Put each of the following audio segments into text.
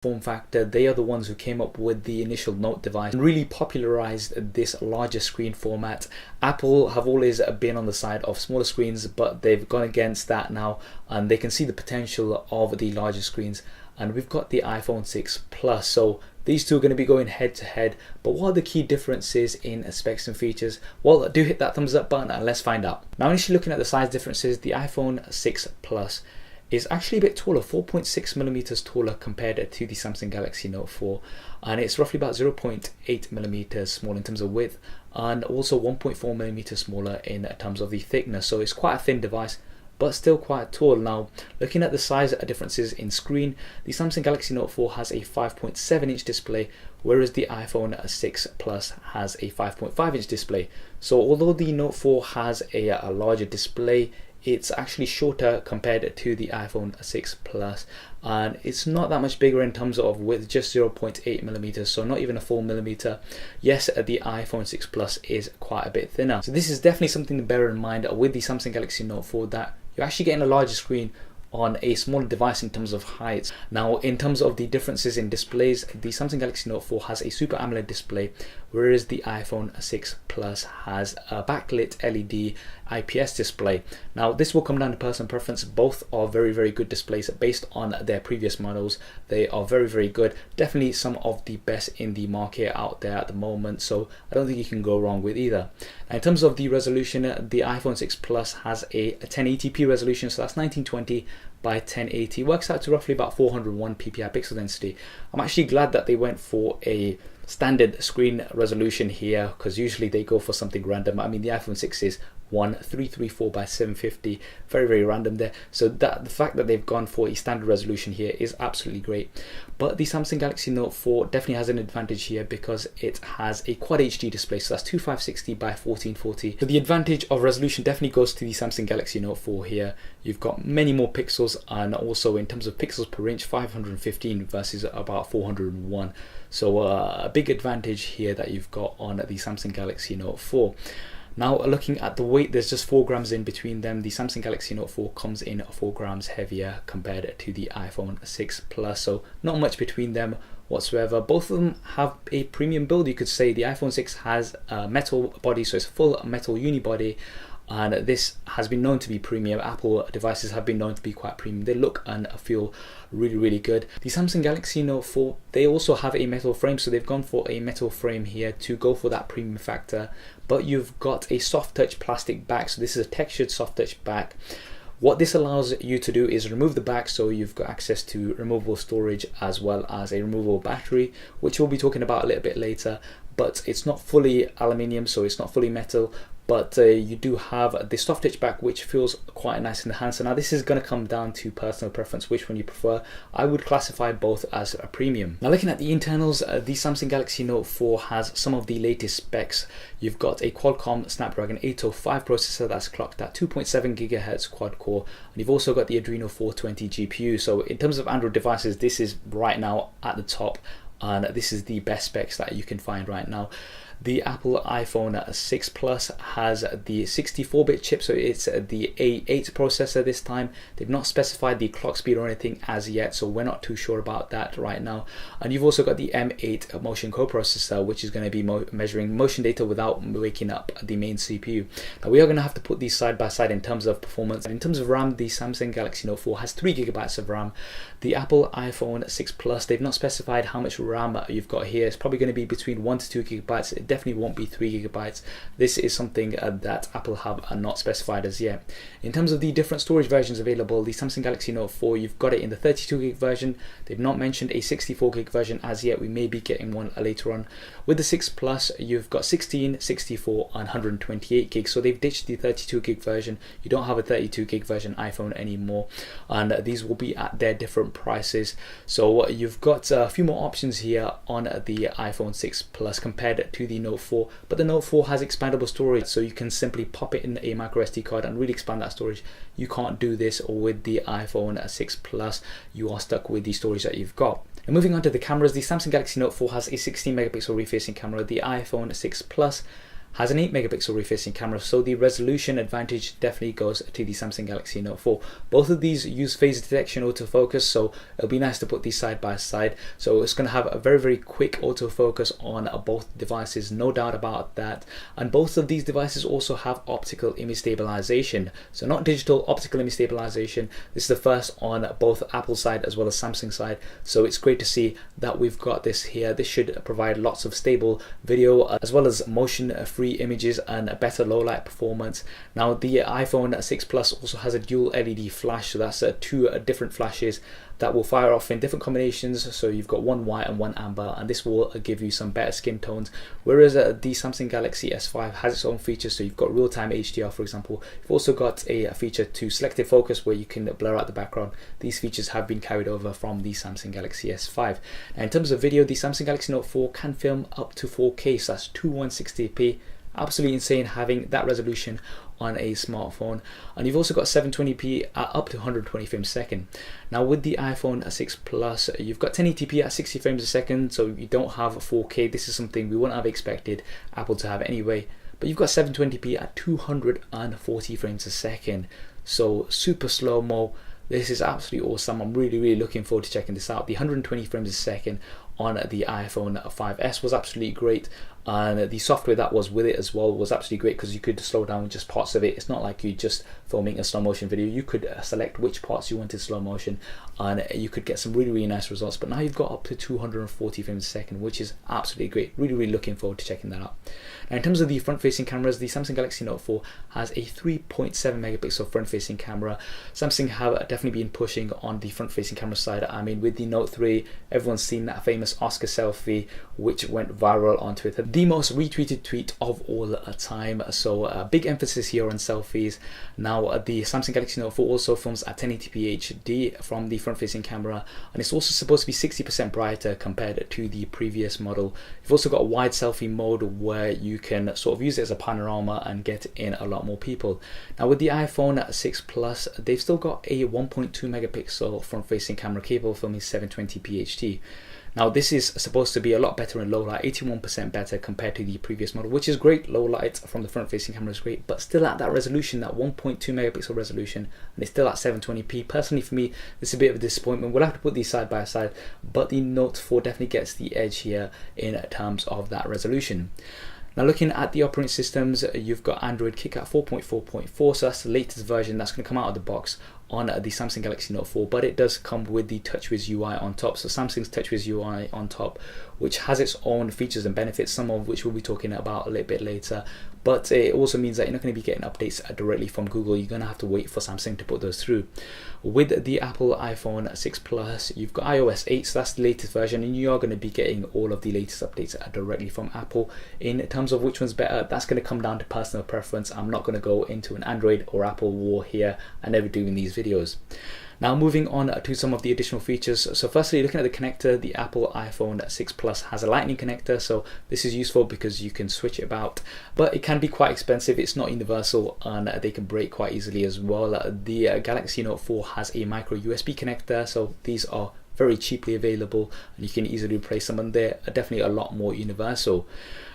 form factor. They are the ones who came up with the initial Note device and really popularized this larger screen format. Apple have always been on the side of smaller screens, but they've gone against that now, and they can see the potential of the larger screens. And we've got the iPhone 6 Plus. So these two are going to be going head to head. But what are the key differences in specs and features? Well, do hit that thumbs up button and let's find out. Now, initially looking at the size differences, the iPhone 6 Plus is actually a bit taller, 4.6 millimeters taller compared to the Samsung Galaxy Note 4, and it's roughly about 0.8 millimeters smaller in terms of width, and also 1.4 millimeters smaller in terms of the thickness. So it's quite a thin device, but still quite tall. Now, looking at the size differences in screen, the Samsung Galaxy Note 4 has a 5.7-inch display, whereas the iPhone 6 Plus has a 5.5-inch display. So although the Note 4 has a larger display, it's actually shorter compared to the iPhone 6 Plus, and it's not that much bigger in terms of width, just 0.8 millimeters, so not even a full millimeter. Yes, the iPhone 6 Plus is quite a bit thinner. So this is definitely something to bear in mind with the Samsung Galaxy Note 4, that you're actually getting a larger screen on a smaller device in terms of height. Now, in terms of the differences in displays, the Samsung Galaxy Note 4 has a Super AMOLED display, whereas the iPhone 6 Plus has a backlit LED IPS display. Now, this will come down to personal preference. Both are very, very good displays based on their previous models. They are very, very good. Definitely some of the best in the market out there at the moment. So I don't think you can go wrong with either. Now, in terms of the resolution, the iPhone 6 Plus has a 1080p resolution, so that's 1920 by 1080. Works out to roughly about 401 ppi pixel density. I'm actually glad that they went for a standard screen resolution here, because usually they go for something random. I mean, the iPhone 6 is 1334 by 750, very, very random there. So that the fact that they've gone for a standard resolution here is absolutely great. But the Samsung Galaxy Note 4 definitely has an advantage here because it has a Quad HD display, so that's 2560 by 1440. So the advantage of resolution definitely goes to the Samsung Galaxy Note 4 here. You've got many more pixels, and also in terms of pixels per inch, 515 versus about 401. So a big advantage here that you've got on the Samsung Galaxy Note 4. Now, looking at the weight, there's just 4 grams in between them. The Samsung Galaxy Note 4 comes in 4 grams heavier compared to the iPhone 6 Plus, so not much between them whatsoever. Both of them have a premium build, you could say. The iPhone 6 has a metal body, so it's a full metal unibody, and this has been known to be premium. Apple devices have been known to be quite premium. They look and feel really, really good. The Samsung Galaxy Note 4, they also have a metal frame, so they've gone for a metal frame here to go for that premium factor. But you've got a soft touch plastic back, so this is a textured soft touch back. What this allows you to do is remove the back, so you've got access to removable storage as well as a removable battery, which we'll be talking about a little bit later. But it's not fully aluminium, so it's not fully metal, but you do have the soft touch back, which feels quite nice in the hand. So now this is going to come down to personal preference, which one you prefer. I would classify both as a premium. Now, looking at the internals, the Samsung Galaxy Note 4 has some of the latest specs. You've got a Qualcomm Snapdragon 805 processor that's clocked at 2.7 gigahertz quad core, and you've also got the Adreno 420 GPU. So in terms of Android devices, this is right now at the top, and this is the best specs that you can find right now. The Apple iPhone 6 Plus has the 64-bit chip, so it's the A8 processor this time. They've not specified the clock speed or anything as yet, so we're not too sure about that right now. And you've also got the M8 motion coprocessor, which is going to be measuring motion data without waking up the main CPU. Now, we are going to have to put these side by side in terms of performance. In terms of RAM, the Samsung Galaxy Note 4 has 3 gigabytes of RAM. The Apple iPhone 6 Plus, they've not specified how much RAM you've got here. It's probably going to be between 1 to 2 gigabytes. It definitely won't be 3 gigabytes. This is something that Apple have not specified as yet. In terms of the different storage versions available, the Samsung Galaxy Note 4, you've got it in the 32 gig version. They've not mentioned a 64 gig version as yet. We may be getting one later on. With the 6 Plus, you've got 16, 64 and 128 gigs. So they've ditched the 32 gig version. You don't have a 32 gig version iPhone anymore, and these will be at their different prices. So you've got a few more options here on the iPhone 6 Plus compared to the Note 4, but the Note 4 has expandable storage, so you can simply pop it in a micro SD card and really expand that storage. You can't do this with the iPhone 6 Plus. You are stuck with the storage that you've got. And moving on to the cameras, the Samsung Galaxy Note 4 has a 16 megapixel rear-facing camera. The iPhone 6 Plus has an 8 megapixel rear-facing camera, so the resolution advantage definitely goes to the Samsung Galaxy Note 4. Both of these use phase detection autofocus, so it'll be nice to put these side by side. So it's going to have a very quick autofocus on both devices, no doubt about that. And both of these devices also have optical image stabilization, so not digital, optical image stabilization. This is the first on both Apple side as well as Samsung side, so it's great to see that we've got this here. This should provide lots of stable video as well as motion-free images and a better low light performance. Now the iPhone 6 Plus also has a dual LED flash, so that's two different flashes that will fire off in different combinations. So you've got one white and one amber, and this will give you some better skin tones, whereas the Samsung Galaxy S5 has its own features. So you've got real-time HDR, for example. You've also got a feature to selective focus where you can blur out the background. These features have been carried over from the Samsung Galaxy S5. Now in terms of video, the Samsung Galaxy Note 4 can film up to 4K, so that's 2160p. Absolutely insane having that resolution on a smartphone. And you've also got 720p at up to 120 frames a second. Now with the iPhone 6 Plus, you've got 1080p at 60 frames a second, so you don't have 4K. This is something we wouldn't have expected Apple to have anyway. But you've got 720p at 240 frames a second, so super slow-mo. This is absolutely awesome. I'm really looking forward to checking this out. The 120 frames a second on the iPhone 5S was absolutely great, and the software that was with it as well was absolutely great because you could slow down just parts of it. It's not like you just filming a slow motion video. You could select which parts you wanted slow motion, and you could get some really nice results. But now you've got up to 240 frames a second, which is absolutely great. Really looking forward to checking that out. Now in terms of the front facing cameras, the Samsung Galaxy Note 4 has a 3.7 megapixel front facing camera. Samsung have definitely been pushing on the front facing camera side. I mean, with the Note 3, everyone's seen that famous Oscar selfie which went viral on Twitter, the most retweeted tweet of all time. So a big emphasis here on selfies. Now the Samsung Galaxy Note 4 also films at 1080p HD from the front facing camera, and it's also supposed to be 60% brighter compared to the previous model. You've also got a wide selfie mode where you can sort of use it as a panorama and get in a lot more people. Now with the iPhone 6 Plus, they've still got a 1.2 megapixel front facing camera capable of filming 720p HD. Now this is supposed to be a lot better in low light, 81% better compared to the previous model, which is great. Low light from the front facing camera is great, but still at that resolution, that 1.2 megapixel resolution, and it's still at 720p. Personally for me, this is a bit of a disappointment. We'll have to put these side by side, but the Note 4 definitely gets the edge here in terms of that resolution. Now looking at the operating systems, you've got Android KitKat 4.4.4, so that's the latest version that's going to come out of the box on the Samsung Galaxy Note 4, but it does come with the TouchWiz UI on top. So Samsung's TouchWiz UI on top, which has its own features and benefits, some of which we'll be talking about a little bit later. But it also means that you're not going to be getting updates directly from Google. You're going to have to wait for Samsung to put those through. With the Apple iPhone 6 Plus, you've got iOS 8, so that's the latest version, and you are going to be getting all of the latest updates directly from Apple. In terms of which one's better, that's going to come down to personal preference. I'm not going to go into an Android or Apple war here. I never do in these videos. Now moving on to some of the additional features. So firstly, looking at the connector, the Apple iPhone 6 Plus has a lightning connector, so this is useful because you can switch it about, but it can be quite expensive. It's not universal and they can break quite easily as well. The Galaxy Note 4 has a micro USB connector, so these are very cheaply available and you can easily replace them, and they're definitely a lot more universal.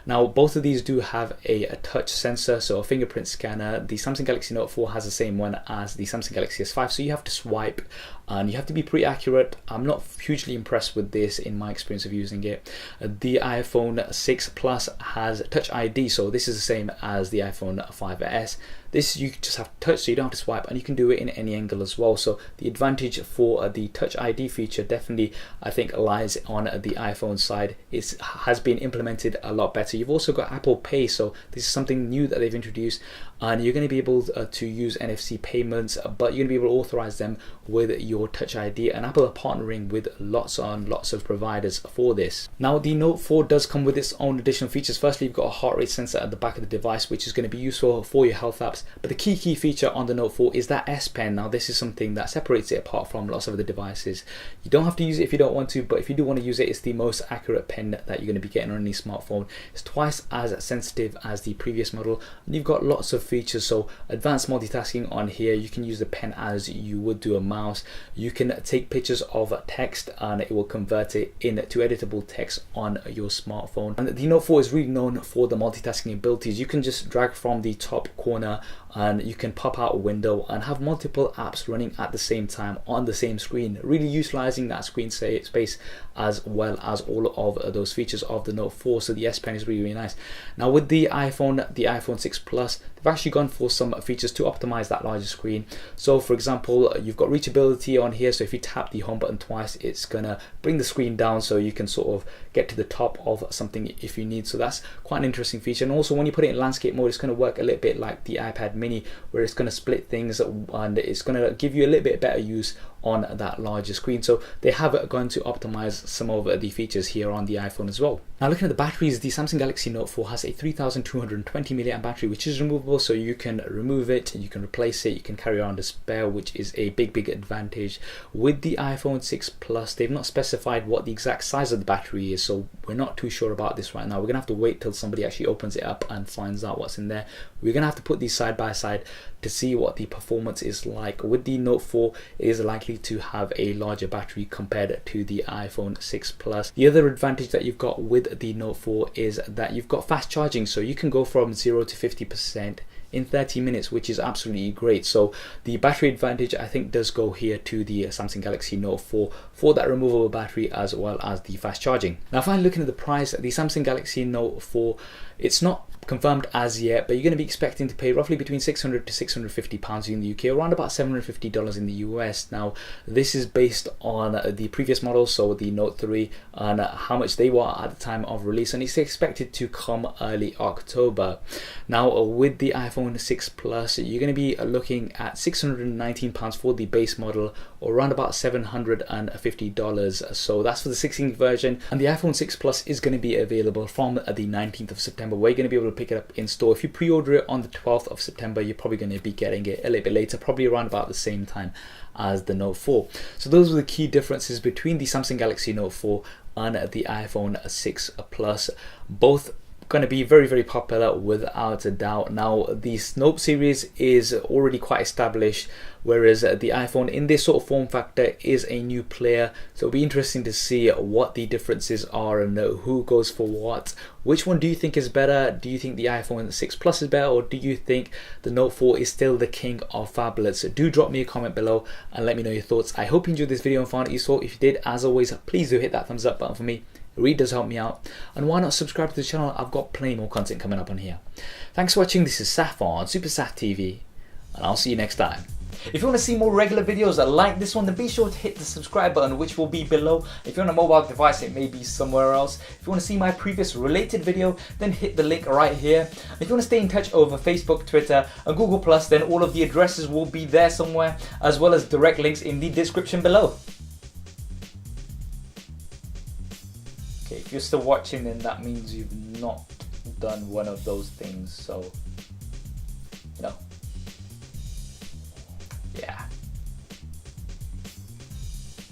Now both of these do have a touch sensor, so a fingerprint scanner. The Samsung Galaxy Note 4 has the same one as the Samsung Galaxy S5, so you have to swipe and you have to be pretty accurate. I'm not hugely impressed with this in my experience of using it. The iPhone 6 Plus has Touch ID, so this is the same as the iPhone 5S. This you just have to touch, so you don't have to swipe, and you can do it in any angle as well. So the advantage for the Touch ID feature definitely, I think, lies on the iPhone side. It has been implemented a lot better. You've also got Apple Pay, so this is something new that they've introduced, and you're going to be able to use NFC payments, but you're going to be able to authorize them with your Touch ID, and Apple are partnering with lots of providers for this. Now the Note 4 does come with its own additional features. Firstly, you've got a heart rate sensor at the back of the device, which is going to be useful for your health apps. But the key feature on the Note 4 is that S Pen. Now this is something that separates it apart from lots of other devices. You don't have to use it if you don't want to, but if you do want to use it, it's the most accurate pen that you're going to be getting on any smartphone. It's twice as sensitive as the previous model, and you've got lots of features. So advanced multitasking on here, you can use the pen as you would do a mouse. You can take pictures of text and it will convert it into editable text on your smartphone. And the Note 4 is really known for the multitasking abilities. You can just drag from the top corner and you can pop out a window and have multiple apps running at the same time on the same screen, really utilizing that screen space as well as all of those features of the Note 4. So the S Pen is really, really nice. Now with the iPhone 6 Plus, they've actually gone for some features to optimize that larger screen. So for example, you've got reachability on here, so if you tap the home button twice, it's gonna bring the screen down so you can sort of get to the top of something if you need. So that's quite an interesting feature. And also when you put it in landscape mode, it's going to work a little bit like the iPad mini, where it's going to split things and it's going to give you a little bit better use on that larger screen. So they have gone to optimize some of the features here on the iPhone as well. Now looking at the batteries, the Samsung Galaxy Note 4 has a 3220 mAh battery, which is removable, so you can remove it and you can replace it, you can carry around a spare, which is a big advantage. With the iPhone 6 Plus, they've not specified what the exact size of the battery is, so we're not too sure about this right now. We're gonna have to wait till somebody actually opens it up and finds out what's in there. We're gonna have to put these side by side to see what the performance is like. With the Note 4, it is likely to have a larger battery compared to the iPhone 6 Plus. The other advantage that you've got with the Note 4 is that you've got fast charging, so you can go from 0 to 50% in 30 minutes, which is absolutely great. So the battery advantage, I think, does go here to the Samsung Galaxy Note 4 for that removable battery as well as the fast charging. Now finally, looking at the price, the Samsung Galaxy Note 4, it's not confirmed as yet, but you're going to be expecting to pay roughly between £600 to £650 in the UK, around about $750 in the US. Now this is based on the previous model, so the Note 3, and how much they were at the time of release, and it's expected to come early October. Now with the iPhone 6 Plus, you're going to be looking at £619 for the base model, or around about $750. So that's for the 16th version, and the iPhone 6 Plus is going to be available from the 19th of September, where you're going to be able to pick it up in store. If you pre-order it on the 12th of September, you're probably going to be getting it a little bit later, probably around about the same time as the Note 4. So those are the key differences between the Samsung Galaxy Note 4 and the iPhone 6 Plus. Both going to be very popular without a doubt. Now the Note series is already quite established, whereas the iPhone in this sort of form factor is a new player. So it'll be interesting to see what the differences are and who goes for what. Which one do you think is better? Do you think the iPhone 6 Plus is better, or do you think the Note 4 is still the king of phablets? Do drop me a comment below and let me know your thoughts. I hope you enjoyed this video and found it useful. If you did, as always, please do hit that thumbs up button for me. It really does help me out. And why not subscribe to the channel? I've got plenty more content coming up on here. Thanks for watching. This is Saf on Super Saf TV, and I'll see you next time. If you want to see more regular videos like this one, then be sure to hit the subscribe button, which will be below. If you're on a mobile device, it may be somewhere else. If you want to see my previous related video, then hit the link right here. If you want to stay in touch over Facebook, Twitter and Google+, then all of the addresses will be there somewhere, as well as direct links in the description below. Okay, if you're still watching, then that means you've not done one of those things, so